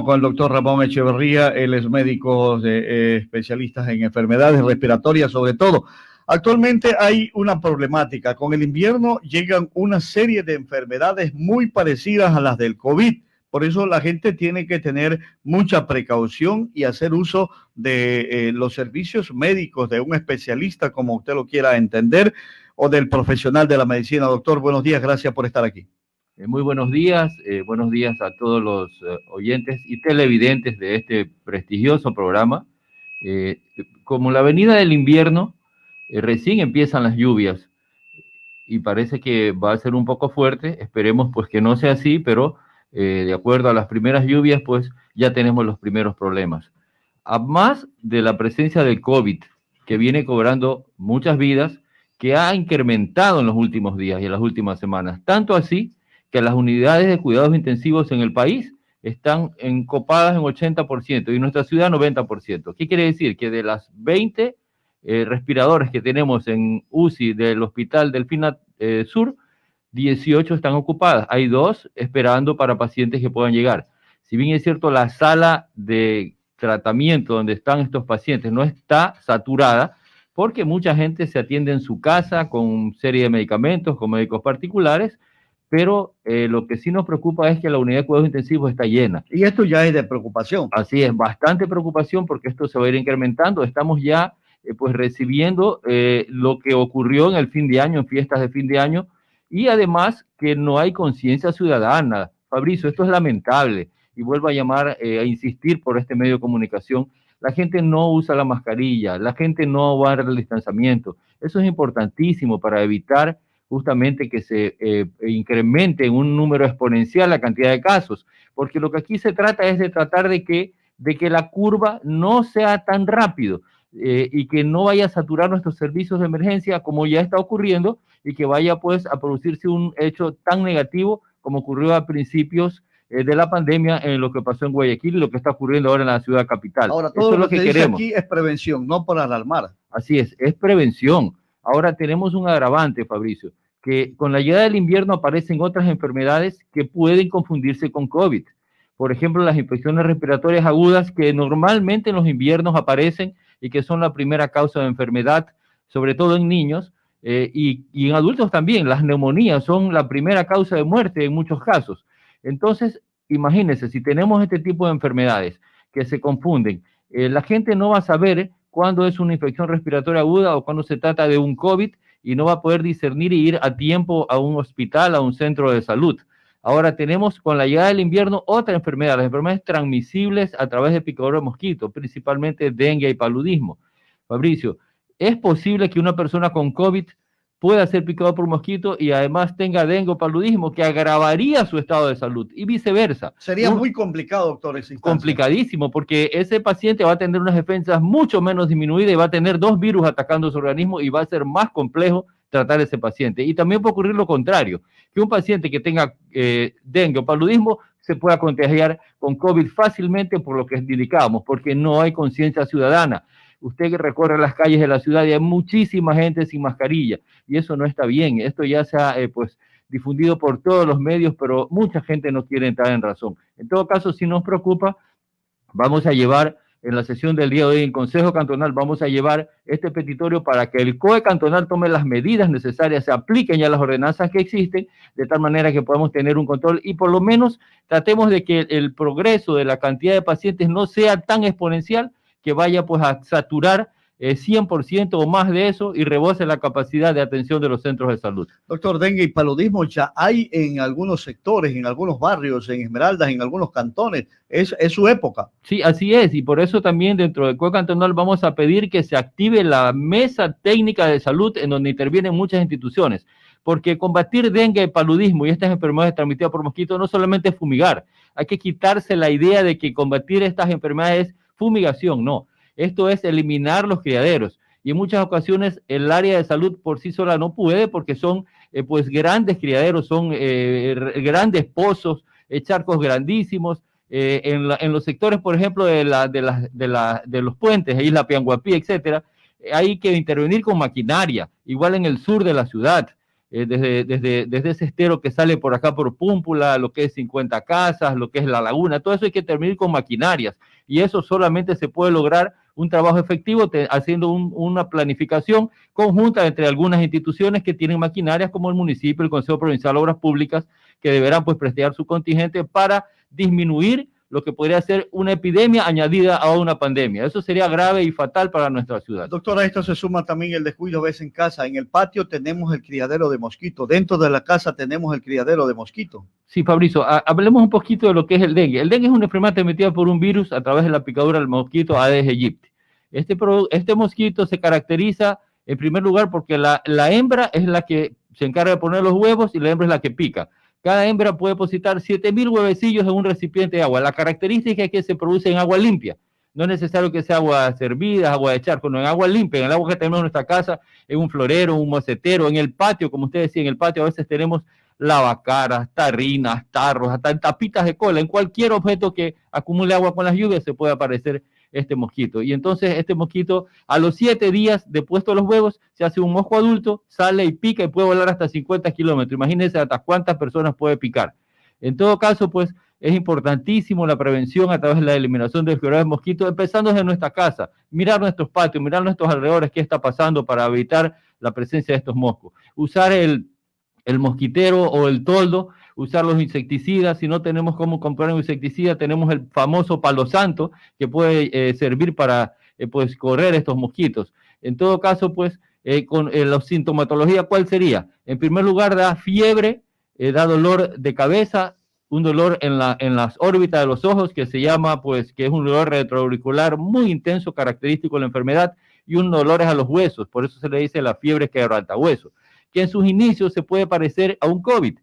con el doctor Ramón Echeverría. Él es médico especialista en enfermedades respiratorias, sobre todo. Actualmente hay una problemática. Con el invierno llegan una serie de enfermedades muy parecidas a las del COVID. Por eso la gente tiene que tener mucha precaución y hacer uso de los servicios médicos de un especialista, como usted lo quiera entender, o del profesional de la medicina. Doctor, buenos días, gracias por estar aquí. Muy buenos días a todos los oyentes y televidentes de este prestigioso programa. Como la venida del invierno, recién empiezan las lluvias y parece que va a ser un poco fuerte. Esperemos pues que no sea así, pero de acuerdo a las primeras lluvias, pues ya tenemos los primeros problemas. Además de la presencia del COVID, que viene cobrando muchas vidas, que ha incrementado en los últimos días y en las últimas semanas, tanto así que las unidades de cuidados intensivos en el país están copadas en 80% y en nuestra ciudad 90%. ¿Qué quiere decir? Que de las 20 respiradores que tenemos en UCI del Hospital Delfina Sur, 18 están ocupadas. Hay 2 esperando para pacientes que puedan llegar. Si bien es cierto, la sala de tratamiento donde están estos pacientes no está saturada, porque mucha gente se atiende en su casa con serie de medicamentos, con médicos particulares, pero lo que sí nos preocupa es que la unidad de cuidados intensivos está llena. Y esto ya es de preocupación. Así es, bastante preocupación porque esto se va a ir incrementando. Estamos ya pues recibiendo lo que ocurrió en el fin de año, en fiestas de fin de año, y además que no hay conciencia ciudadana. Fabricio, esto es lamentable, y vuelvo a llamar, a insistir por este medio de comunicación. La gente no usa la mascarilla, la gente no guarda el distanciamiento. Eso es importantísimo para evitar justamente que se incremente en un número exponencial la cantidad de casos, porque lo que aquí se trata es de tratar de que la curva no sea tan rápido y que no vaya a saturar nuestros servicios de emergencia como ya está ocurriendo y que vaya pues a producirse un hecho tan negativo como ocurrió a principios de la pandemia en lo que pasó en Guayaquil y lo que está ocurriendo ahora en la ciudad capital. Ahora, todo eso lo que queremos aquí es prevención, no para alarmar. Así es prevención. Ahora tenemos un agravante, Fabricio, que con la llegada del invierno aparecen otras enfermedades que pueden confundirse con COVID. Por ejemplo, las infecciones respiratorias agudas que normalmente en los inviernos aparecen y que son la primera causa de enfermedad, sobre todo en niños y en adultos también. Las neumonías son la primera causa de muerte en muchos casos. Entonces, imagínense, si tenemos este tipo de enfermedades que se confunden, la gente no va a saber cuándo es una infección respiratoria aguda o cuándo se trata de un COVID y no va a poder discernir y ir a tiempo a un hospital, a un centro de salud. Ahora tenemos con la llegada del invierno otra enfermedad, las enfermedades transmisibles a través de picadura de mosquito, principalmente dengue y paludismo. Fabricio, ¿es posible que una persona con COVID pueda ser picado por mosquito y además tenga dengue o paludismo, que agravaría su estado de salud y viceversa? Sería muy complicado, doctor, esa instancia. Complicadísimo, porque ese paciente va a tener unas defensas mucho menos disminuidas y va a tener 2 virus atacando su organismo y va a ser más complejo tratar a ese paciente. Y también puede ocurrir lo contrario, que un paciente que tenga dengue o paludismo se pueda contagiar con COVID fácilmente por lo que indicábamos, porque no hay conciencia ciudadana. Usted que recorre las calles de la ciudad y hay muchísima gente sin mascarilla y eso no está bien. Esto ya se ha pues difundido por todos los medios, pero mucha gente no quiere entrar en razón. En todo caso, si nos preocupa, vamos a llevar en la sesión del día de hoy en Consejo Cantonal, vamos a llevar este petitorio para que el COE cantonal tome las medidas necesarias, se apliquen ya las ordenanzas que existen, de tal manera que podamos tener un control y por lo menos tratemos de que el progreso de la cantidad de pacientes no sea tan exponencial que vaya pues a saturar 100% o más de eso y rebose la capacidad de atención de los centros de salud. Doctor, dengue y paludismo ya hay en algunos sectores, en algunos barrios, en Esmeraldas, en algunos cantones. Es su época. Sí, así es, y por eso también dentro del COE cantonal vamos a pedir que se active la mesa técnica de salud en donde intervienen muchas instituciones, porque combatir dengue y paludismo y estas enfermedades transmitidas por mosquitos no solamente es fumigar, hay que quitarse la idea de que combatir estas enfermedades es fumigación, no. Esto es eliminar los criaderos y en muchas ocasiones el área de salud por sí sola no puede porque son pues grandes criaderos, son grandes pozos, charcos grandísimos. En los sectores, por ejemplo, de los puentes, Isla Pianguapí, etcétera, hay que intervenir con maquinaria, igual en el sur de la ciudad. desde ese estero que sale por acá por Púmpula, lo que es 50 Casas, lo que es La Laguna, todo eso hay que terminar con maquinarias, y eso solamente se puede lograr un trabajo efectivo haciendo una planificación conjunta entre algunas instituciones que tienen maquinarias como el municipio, el Consejo Provincial de Obras Públicas, que deberán pues prestar su contingente para disminuir lo que podría ser una epidemia añadida a una pandemia. Eso sería grave y fatal para nuestra ciudad. Doctora, a esto se suma también el descuido, ves en casa. En el patio tenemos el criadero de mosquitos. Dentro de la casa tenemos el criadero de mosquitos. Sí, Fabrizio, hablemos un poquito de lo que es el dengue. El dengue es una enfermedad transmitida por un virus a través de la picadura del mosquito Aedes aegypti. Este mosquito se caracteriza, en primer lugar, porque la hembra es la que se encarga de poner los huevos y la hembra es la que pica. Cada hembra puede depositar 7.000 huevecillos en un recipiente de agua. La característica es que se produce en agua limpia. No es necesario que sea agua servida, agua de charco, no, en agua limpia, en el agua que tenemos en nuestra casa, en un florero, un macetero, en el patio, como usted decía, en el patio a veces tenemos lavacaras, tarrinas, tarros, hasta en tapitas de cola, en cualquier objeto que acumule agua con las lluvias se puede aparecer este mosquito. Y entonces este mosquito a los 7 días de puesto los huevos se hace un mosco adulto, sale y pica y puede volar hasta 50 kilómetros. Imagínense hasta cuántas personas puede picar. En todo caso, pues es importantísimo la prevención a través de la eliminación del criadero de mosquitos, empezando desde nuestra casa, mirar nuestros patios, mirar nuestros alrededores, qué está pasando para evitar la presencia de estos moscos. Usar el mosquitero o el toldo, usar los insecticidas. Si no tenemos cómo comprar un insecticida, tenemos el famoso palo santo que puede servir para pues correr estos mosquitos. En todo caso, pues con la sintomatología, ¿cuál sería? En primer lugar, da fiebre, da dolor de cabeza, un dolor en las órbitas de los ojos que se llama, pues, que es un dolor retroauricular muy intenso, característico de la enfermedad, y un dolor a los huesos, por eso se le dice la fiebre quebrantahuesos, que en sus inicios se puede parecer a un COVID.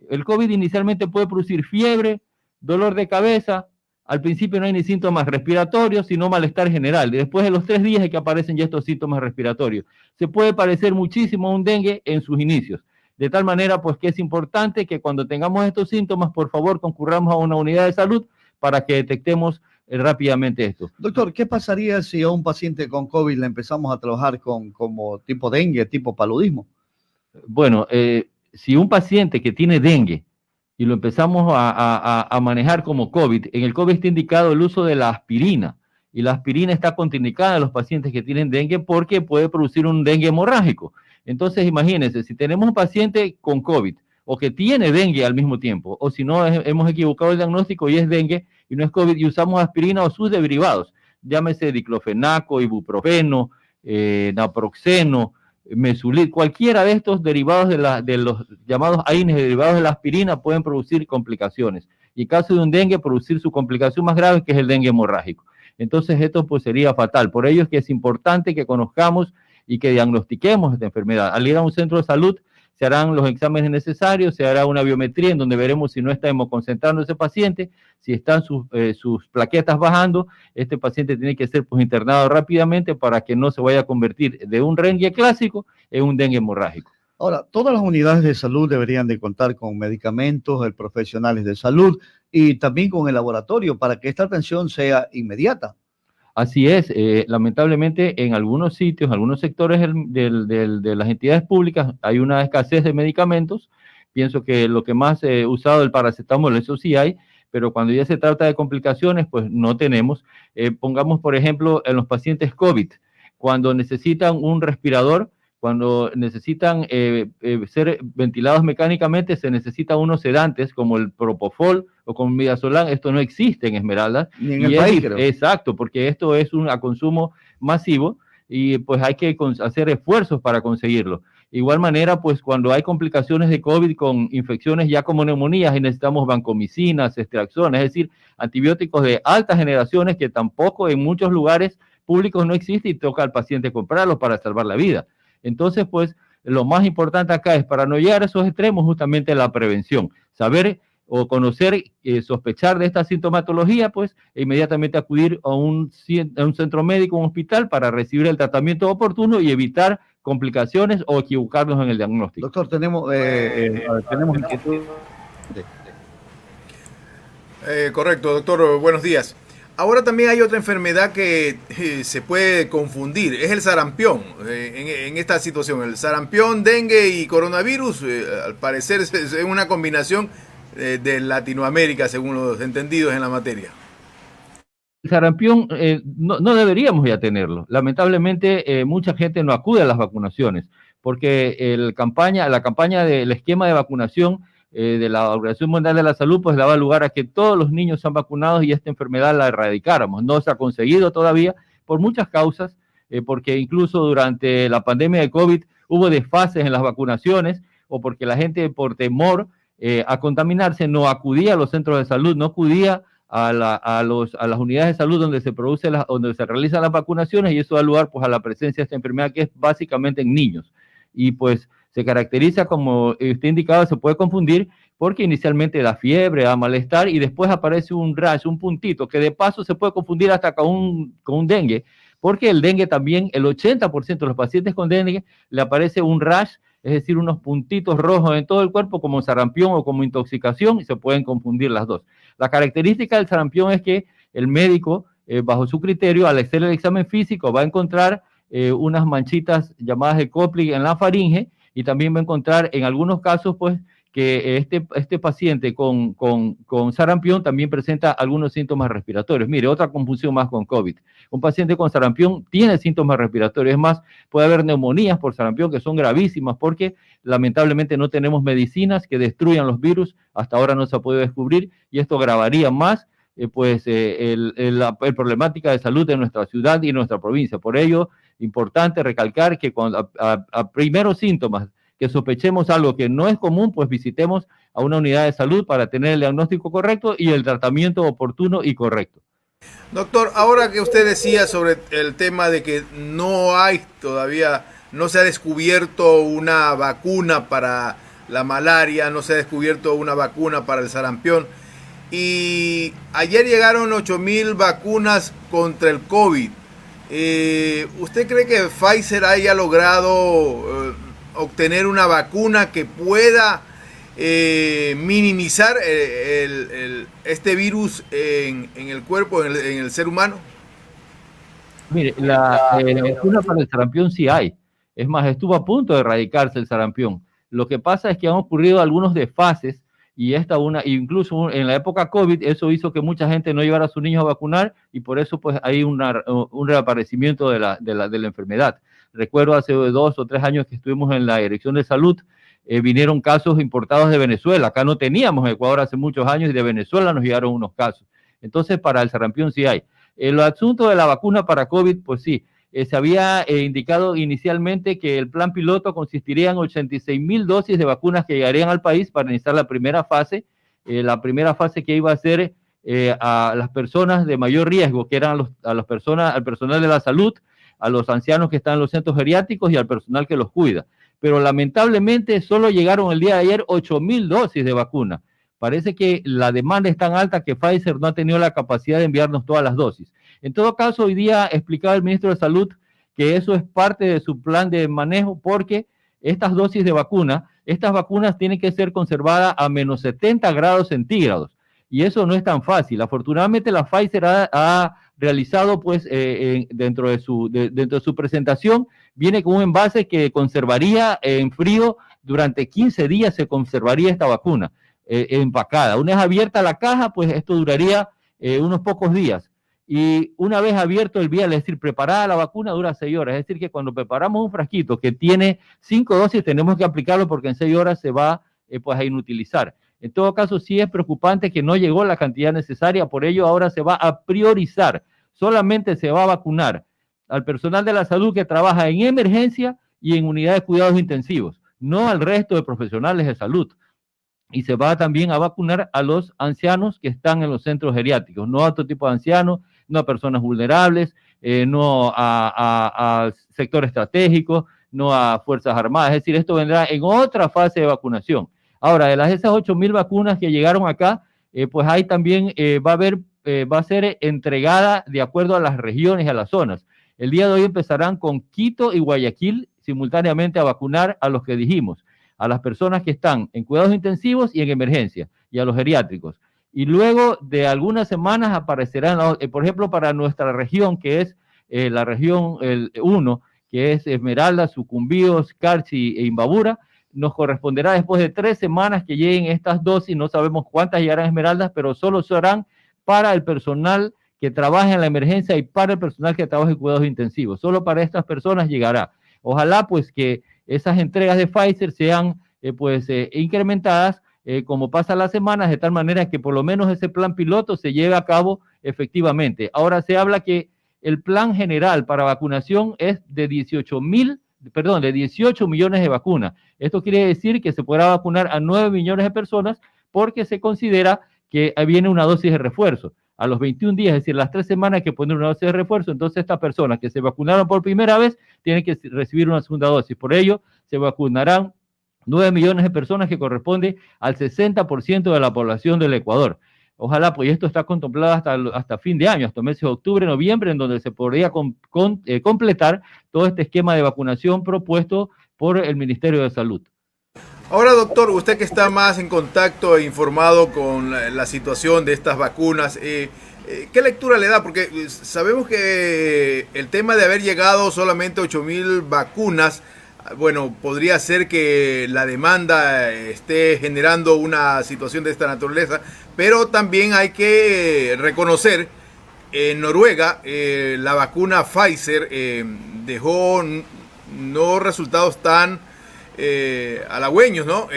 El COVID inicialmente puede producir fiebre, dolor de cabeza, al principio no hay ni síntomas respiratorios, sino malestar general. Después de los 3 días es que aparecen ya estos síntomas respiratorios. Se puede parecer muchísimo a un dengue en sus inicios. De tal manera, pues, que es importante que cuando tengamos estos síntomas, por favor, concurramos a una unidad de salud para que detectemos rápidamente esto. Doctor, ¿qué pasaría si a un paciente con COVID le empezamos a trabajar como tipo dengue, tipo paludismo? Bueno, si un paciente que tiene dengue y lo empezamos a manejar como COVID, en el COVID está indicado el uso de la aspirina, y la aspirina está contraindicada en los pacientes que tienen dengue porque puede producir un dengue hemorrágico. Entonces, imagínense, si tenemos un paciente con COVID o que tiene dengue al mismo tiempo, o si no hemos equivocado el diagnóstico y es dengue y no es COVID, y usamos aspirina o sus derivados, llámese diclofenaco, ibuprofeno, naproxeno, mesulit, cualquiera de estos derivados de los llamados AINES, derivados de la aspirina, pueden producir complicaciones. Y en caso de un dengue, producir su complicación más grave, que es el dengue hemorrágico. Entonces, esto pues sería fatal. Por ello es que es importante que conozcamos y que diagnostiquemos esta enfermedad. Al ir a un centro de salud, se harán los exámenes necesarios, se hará una biometría en donde veremos si no está hemoconcentrando ese paciente, si están sus plaquetas bajando. Este paciente tiene que ser pues internado rápidamente para que no se vaya a convertir de un dengue clásico en un dengue hemorrágico. Ahora, todas las unidades de salud deberían de contar con medicamentos, profesionales de salud y también con el laboratorio para que esta atención sea inmediata. Así es, lamentablemente en algunos sitios, en algunos sectores de las entidades públicas hay una escasez de medicamentos. Pienso que lo que más usado el paracetamol, eso sí hay, pero cuando ya se trata de complicaciones, pues no tenemos. Pongamos, por ejemplo, en los pacientes COVID, cuando necesitan un respirador, cuando necesitan ser ventilados mecánicamente, se necesitan unos sedantes como el propofol o como midazolam. Esto no existe en Esmeraldas. Ni en el país, creo. Exacto, porque esto es a consumo masivo y pues hay que hacer esfuerzos para conseguirlo. Igual manera, pues cuando hay complicaciones de COVID con infecciones ya como neumonías, y necesitamos vancomicinas, ceftriaxona, es decir, antibióticos de altas generaciones que tampoco en muchos lugares públicos no existe y toca al paciente comprarlos para salvar la vida. Entonces, pues, lo más importante acá es, para no llegar a esos extremos, justamente la prevención. Saber o conocer, sospechar de esta sintomatología, pues, e inmediatamente acudir a un centro médico, un hospital, para recibir el tratamiento oportuno y evitar complicaciones o equivocarnos en el diagnóstico. Doctor, tenemos inquietud. Correcto, doctor, buenos días. Ahora también hay otra enfermedad que se puede confundir, es el sarampión. En esta situación, el sarampión, dengue y coronavirus, al parecer es una combinación de Latinoamérica, según los entendidos en la materia. El sarampión no deberíamos ya tenerlo. Lamentablemente, mucha gente no acude a las vacunaciones porque la campaña del esquema de vacunación de la Organización Mundial de la Salud pues daba lugar a que todos los niños sean vacunados y esta enfermedad la erradicáramos. No se ha conseguido todavía por muchas causas, porque incluso durante la pandemia de COVID hubo desfases en las vacunaciones o porque la gente por temor a contaminarse no acudía a los centros de salud, no acudía a las unidades de salud donde se realizan las vacunaciones, y eso da lugar pues a la presencia de esta enfermedad que es básicamente en niños. Y pues se caracteriza, como usted indicaba, se puede confundir porque inicialmente da fiebre, da malestar y después aparece un rash, un puntito, que de paso se puede confundir hasta con un dengue, porque el dengue también, el 80% de los pacientes con dengue le aparece un rash, es decir, unos puntitos rojos en todo el cuerpo como sarampión o como intoxicación, y se pueden confundir las dos. La característica del sarampión es que el médico, bajo su criterio, al hacer el examen físico, va a encontrar unas manchitas llamadas de Koplik en la faringe, y también va a encontrar en algunos casos, pues, que este paciente con sarampión también presenta algunos síntomas respiratorios. Mire, otra confusión más con COVID. Un paciente con sarampión tiene síntomas respiratorios. Es más, puede haber neumonías por sarampión que son gravísimas porque lamentablemente no tenemos medicinas que destruyan los virus. Hasta ahora no se ha podido descubrir y esto agravaría más la problemática de salud de nuestra ciudad y nuestra provincia. Por ello, importante recalcar que cuando a primeros síntomas que sospechemos algo que no es común, pues visitemos a una unidad de salud para tener el diagnóstico correcto y el tratamiento oportuno y correcto. Doctor, ahora que usted decía sobre el tema de que no se ha descubierto una vacuna para la malaria, no se ha descubierto una vacuna para el sarampión, y ayer llegaron 8,000 vacunas contra el COVID. ¿Usted cree que Pfizer haya logrado obtener una vacuna que pueda minimizar este virus en el cuerpo, en el ser humano? Mire, la vacuna para el sarampión sí hay. Es más, estuvo a punto de erradicarse el sarampión. Lo que pasa es que han ocurrido algunos desfases y incluso en la época COVID, eso hizo que mucha gente no llevara a sus niños a vacunar y por eso pues hay un reaparecimiento de la enfermedad. Recuerdo hace 2 o 3 años que estuvimos en la Dirección de Salud, vinieron casos importados de Venezuela. Acá no teníamos en Ecuador hace muchos años y de Venezuela nos llegaron unos casos. Entonces, para el sarampión sí hay. El asunto de la vacuna para COVID, pues sí, se había indicado inicialmente que el plan piloto consistiría en 86,000 dosis de vacunas que llegarían al país para iniciar la primera fase que iba a ser a las personas de mayor riesgo, que eran al personal de la salud, a los ancianos que están en los centros geriátricos y al personal que los cuida. Pero lamentablemente solo llegaron el día de ayer 8,000 dosis de vacuna. Parece que la demanda es tan alta que Pfizer no ha tenido la capacidad de enviarnos todas las dosis. En todo caso, hoy día explicaba el ministro de Salud que eso es parte de su plan de manejo porque estas dosis de vacuna, estas vacunas tienen que ser conservadas a menos 70 grados centígrados y eso no es tan fácil. Afortunadamente la Pfizer ha realizado pues dentro de su presentación, viene con un envase que conservaría en frío durante 15 días, se conservaría esta vacuna empacada. Una vez abierta la caja, pues esto duraría unos pocos días. Y una vez abierto el vial, es decir, preparada la vacuna, dura 6 horas. Es decir, que cuando preparamos un frasquito que tiene 5 dosis, tenemos que aplicarlo porque en 6 horas se va pues a inutilizar. En todo caso, sí es preocupante que no llegó la cantidad necesaria, por ello ahora se va a priorizar. Solamente se va a vacunar al personal de la salud que trabaja en emergencia y en unidades de cuidados intensivos, no al resto de profesionales de salud. Y se va también a vacunar a los ancianos que están en los centros geriátricos, no a otro tipo de ancianos, no a personas vulnerables, no a sector estratégico, no a Fuerzas Armadas. Es decir, esto vendrá en otra fase de vacunación. Ahora, de esas 8,000 vacunas que llegaron acá, pues ahí también va a ser entregada de acuerdo a las regiones y a las zonas. El día de hoy empezarán con Quito y Guayaquil simultáneamente a vacunar a los que dijimos, a las personas que están en cuidados intensivos y en emergencia, y a los geriátricos. y luego de algunas semanas aparecerán, por ejemplo, para nuestra región, que es la región 1, que es Esmeralda, Sucumbíos, Carchi e Imbabura, nos corresponderá después de 3 semanas que lleguen estas dosis, no sabemos cuántas llegarán a Esmeraldas, pero solo serán para el personal que trabaja en la emergencia y para el personal que trabaja en cuidados intensivos. Solo para estas personas llegará. Ojalá pues que esas entregas de Pfizer sean incrementadas como pasan las semanas, de tal manera que por lo menos ese plan piloto se lleve a cabo efectivamente. Ahora se habla que el plan general para vacunación es de 18 millones de vacunas. Esto quiere decir que se podrá vacunar a 9 millones de personas porque se considera que viene una dosis de refuerzo. A los 21 días, es decir, las 3 semanas que ponen una dosis de refuerzo, entonces estas personas que se vacunaron por primera vez tienen que recibir una segunda dosis. Por ello, se vacunarán 9 millones de personas, que corresponde al 60% de la población del Ecuador. Ojalá, pues esto está contemplado hasta fin de año, hasta meses de octubre, noviembre, en donde se podría completar todo este esquema de vacunación propuesto por el Ministerio de Salud. Ahora, doctor, usted que está más en contacto e informado con la situación de estas vacunas, ¿qué lectura le da? Porque sabemos que el tema de haber llegado solamente a 8,000 vacunas, bueno, podría ser que la demanda esté generando una situación de esta naturaleza, pero también hay que reconocer, en Noruega, la vacuna Pfizer dejó no resultados tan halagüeños, ¿no?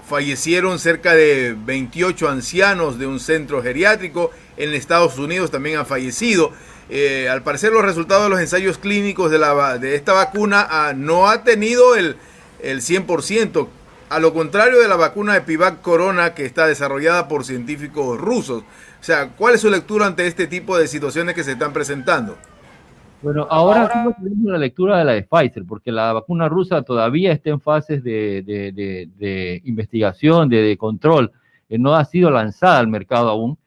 Fallecieron cerca de 28 ancianos de un centro geriátrico. En Estados Unidos también han fallecido. Al parecer los resultados de los ensayos clínicos de esta vacuna no ha tenido el 100%, a lo contrario de la vacuna Epivac Corona, que está desarrollada por científicos rusos. O sea, ¿cuál es su lectura ante este tipo de situaciones que se están presentando? Bueno, ahora tenemos la lectura de la de Pfizer, porque la vacuna rusa todavía está en fases de investigación, de control. No ha sido lanzada al mercado aún.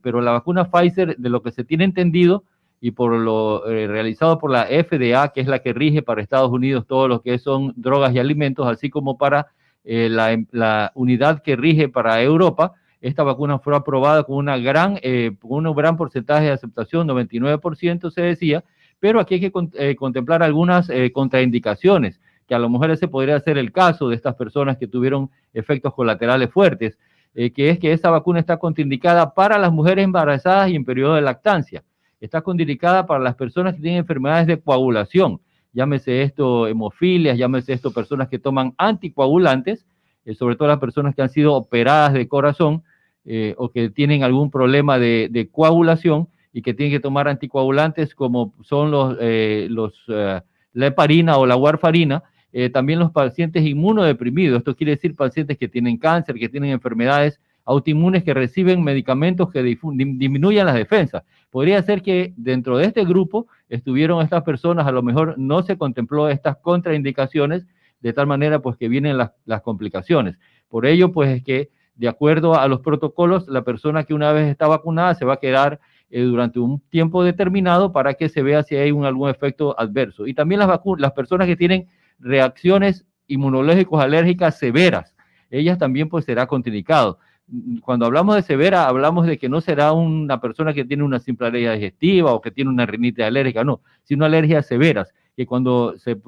Pero la vacuna Pfizer, de lo que se tiene entendido y por lo realizado por la FDA, que es la que rige para Estados Unidos todo lo que son drogas y alimentos, así como para la unidad que rige para Europa, esta vacuna fue aprobada con un gran porcentaje de aceptación, 99% se decía, pero aquí hay que contemplar algunas contraindicaciones, que a lo mejor ese podría ser el caso de estas personas que tuvieron efectos colaterales fuertes, que es que esa vacuna está contraindicada para las mujeres embarazadas y en periodo de lactancia. Está contraindicada para las personas que tienen enfermedades de coagulación, llámese esto hemofilias, llámese esto personas que toman anticoagulantes, sobre todo las personas que han sido operadas de corazón o que tienen algún problema de coagulación y que tienen que tomar anticoagulantes como son la heparina o la warfarina. También los pacientes inmunodeprimidos, esto quiere decir pacientes que tienen cáncer, que tienen enfermedades autoinmunes, que reciben medicamentos que disminuyan las defensas. Podría ser que dentro de este grupo estuvieron estas personas, a lo mejor no se contempló estas contraindicaciones, de tal manera pues que vienen las complicaciones. Por ello pues es que de acuerdo a los protocolos, la persona que una vez está vacunada se va a quedar durante un tiempo determinado para que se vea si hay algún efecto adverso. Y también las personas que tienen reacciones inmunológicas alérgicas severas, ellas también pues será contraindicado. Cuando hablamos de severa, hablamos de que no será una persona que tiene una simple alergia digestiva o que tiene una rinitis alérgica, no, sino alergias severas, que cuando se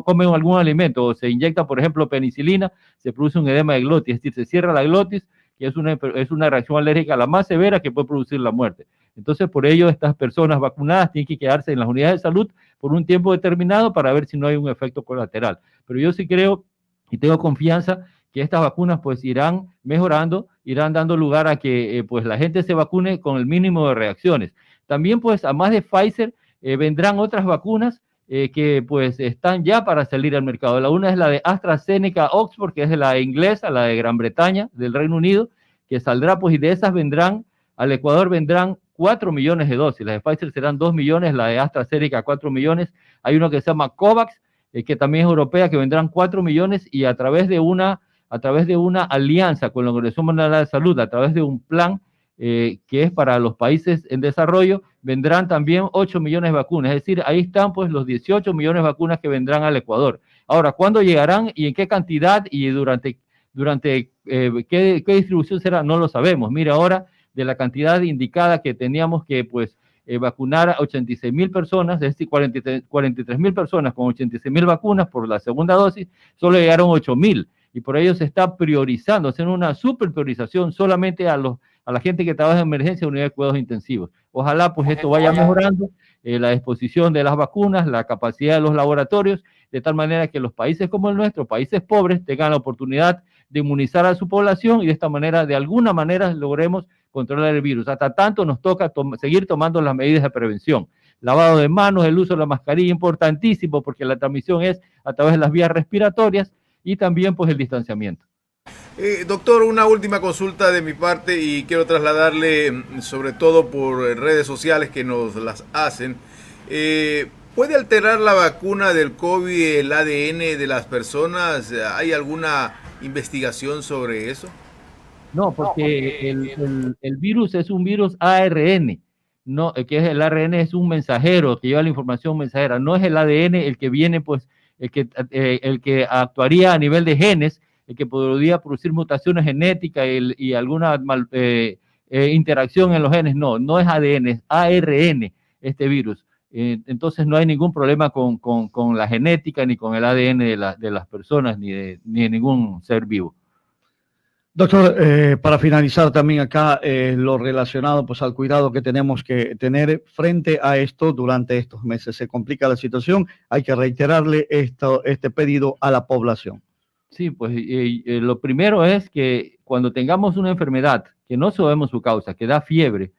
come algún alimento o se inyecta, por ejemplo, penicilina, se produce un edema de glotis, es decir, se cierra la glotis, que es una reacción alérgica la más severa que puede producir la muerte. Entonces, por ello, estas personas vacunadas tienen que quedarse en las unidades de salud por un tiempo determinado para ver si no hay un efecto colateral. Pero yo sí creo y tengo confianza que estas vacunas pues irán mejorando, irán dando lugar a que pues la gente se vacune con el mínimo de reacciones. También pues además de Pfizer vendrán otras vacunas que pues están ya para salir al mercado. La una es la de AstraZeneca Oxford, que es la inglesa, la de Gran Bretaña, del Reino Unido, que saldrá pues, y de esas vendrán, al Ecuador vendrán 4 millones de dosis. Las de Pfizer serán 2 millones, la de AstraZeneca 4 millones. Hay uno que se llama COVAX, que también es europea, que vendrán 4 millones, y a través de una alianza con la Organización Mundial de Salud, a través de un plan que es para los países en desarrollo, vendrán también 8 millones de vacunas. Es decir, ahí están pues los 18 millones de vacunas que vendrán al Ecuador. Ahora, ¿cuándo llegarán y en qué cantidad y durante durante ¿qué distribución será? No lo sabemos. Mire, ahora de la cantidad indicada que teníamos que pues vacunar a 86,000 personas, es decir, 43,000 personas con 86,000 vacunas por la segunda dosis, solo llegaron 8,000, y por ello se está priorizando, haciendo una super priorización solamente a la gente que trabaja en emergencia de unidad de cuidados intensivos. Ojalá pues esto vaya mejorando, la disposición de las vacunas, la capacidad de los laboratorios, de tal manera que los países como el nuestro, países pobres, tengan la oportunidad de inmunizar a su población y de esta manera, de alguna manera, logremos controlar el virus. Hasta tanto nos toca seguir tomando las medidas de prevención. Lavado de manos, el uso de la mascarilla, importantísimo, porque la transmisión es a través de las vías respiratorias, y también pues el distanciamiento. Doctor, una última consulta de mi parte y quiero trasladarle, sobre todo por redes sociales que nos las hacen. ¿Puede alterar la vacuna del COVID el ADN de las personas? ¿Hay alguna investigación sobre eso? No, porque el virus es un virus ARN, no, que es el ARN es un mensajero que lleva la información mensajera, no es el ADN el que viene, pues, el que actuaría a nivel de genes, el que podría producir mutaciones genéticas y alguna interacción en los genes. No es ADN, es ARN este virus. Entonces no hay ningún problema con la genética ni con el ADN de las personas ni de ningún ser vivo. Doctor, para finalizar también acá, lo relacionado pues al cuidado que tenemos que tener frente a esto durante estos meses. Se complica la situación, hay que reiterarle este pedido a la población. Sí, pues lo primero es que cuando tengamos una enfermedad que no sabemos su causa, que da fiebre,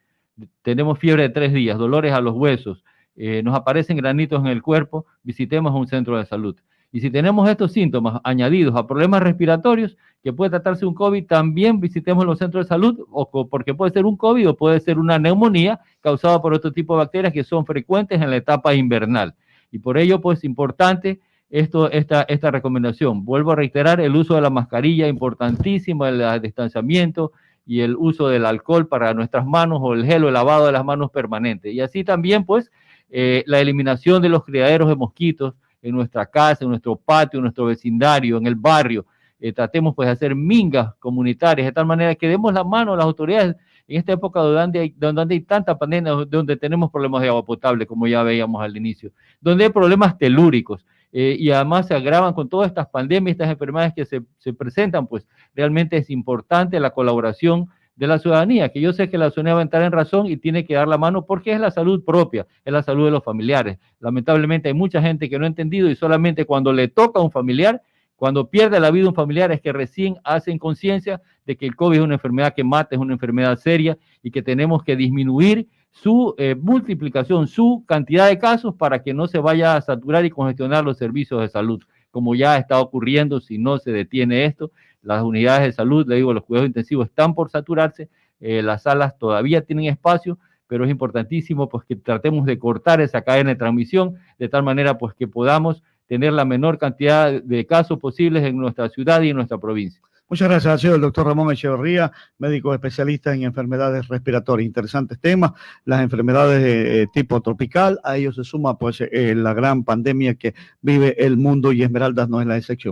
tenemos fiebre de 3 días, dolores a los huesos, nos aparecen granitos en el cuerpo, visitemos un centro de salud. Y si tenemos estos síntomas añadidos a problemas respiratorios, que puede tratarse un COVID, también visitemos los centros de salud, porque puede ser un COVID o puede ser una neumonía causada por otro tipo de bacterias que son frecuentes en la etapa invernal. Y por ello, pues, importante esta recomendación. Vuelvo a reiterar, el uso de la mascarilla, importantísimo, el distanciamiento y el uso del alcohol para nuestras manos o el gel o el lavado de las manos permanente. Y así también, pues, la eliminación de los criaderos de mosquitos en nuestra casa, en nuestro patio, en nuestro vecindario, en el barrio. Tratemos pues de hacer mingas comunitarias, de tal manera que demos la mano a las autoridades en esta época donde hay tanta pandemia, donde tenemos problemas de agua potable, como ya veíamos al inicio, donde hay problemas telúricos, y además se agravan con todas estas pandemias, estas enfermedades que se presentan, pues realmente es importante la colaboración de la ciudadanía, que yo sé que la ciudadanía va a entrar en razón y tiene que dar la mano porque es la salud propia, es la salud de los familiares. Lamentablemente hay mucha gente que no ha entendido y solamente cuando le toca a un familiar, cuando pierde la vida un familiar, es que recién hacen conciencia de que el COVID es una enfermedad que mata, es una enfermedad seria y que tenemos que disminuir su multiplicación, su cantidad de casos para que no se vaya a saturar y congestionar los servicios de salud, como ya está ocurriendo si no se detiene esto. Las unidades de salud, le digo, los cuidados intensivos están por saturarse, las salas todavía tienen espacio, pero es importantísimo pues que tratemos de cortar esa cadena de transmisión de tal manera pues que podamos tener la menor cantidad de casos posibles en nuestra ciudad y en nuestra provincia. Muchas gracias, ha sido el doctor Ramón Echeverría, médico especialista en enfermedades respiratorias. Interesantes temas, las enfermedades de tipo tropical, a ello se suma pues la gran pandemia que vive el mundo y Esmeraldas no es la excepción.